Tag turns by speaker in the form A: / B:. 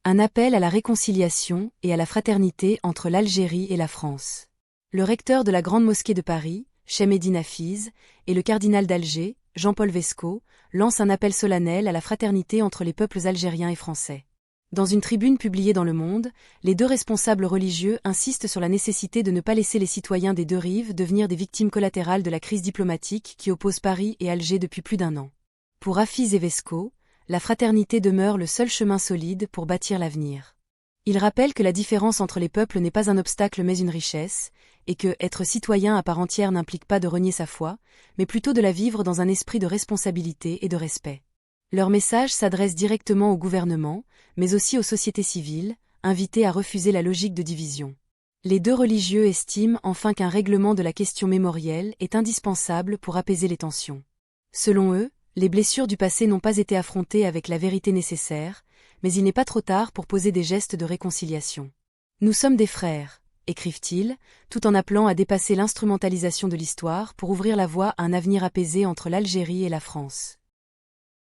A: Un appel à la réconciliation et à la fraternité entre l'Algérie et la France. Le recteur de la Grande Mosquée de Paris, Chemseddine Hafiz, et le cardinal d'Alger, Jean-Paul Vesco, lancent un appel solennel à la fraternité entre les peuples algériens et français. Dans une tribune publiée dans Le Monde, les deux responsables religieux insistent sur la nécessité de ne pas laisser les citoyens des deux rives devenir des victimes collatérales de la crise diplomatique qui oppose Paris et Alger depuis plus d'1 an. Pour Hafiz et Vesco, la fraternité demeure le seul chemin solide pour bâtir l'avenir. Ils rappellent que la différence entre les peuples n'est pas un obstacle mais une richesse, et que être citoyen à part entière n'implique pas de renier sa foi, mais plutôt de la vivre dans un esprit de responsabilité et de respect. Leur message s'adresse directement au gouvernement, mais aussi aux sociétés civiles, invitées à refuser la logique de division. Les deux religieux estiment enfin qu'un règlement de la question mémorielle est indispensable pour apaiser les tensions. Selon eux, les blessures du passé n'ont pas été affrontées avec la vérité nécessaire, mais il n'est pas trop tard pour poser des gestes de réconciliation. Nous sommes des frères, écrivent-ils, tout en appelant à dépasser l'instrumentalisation de l'histoire pour ouvrir la voie à un avenir apaisé entre l'Algérie et la France.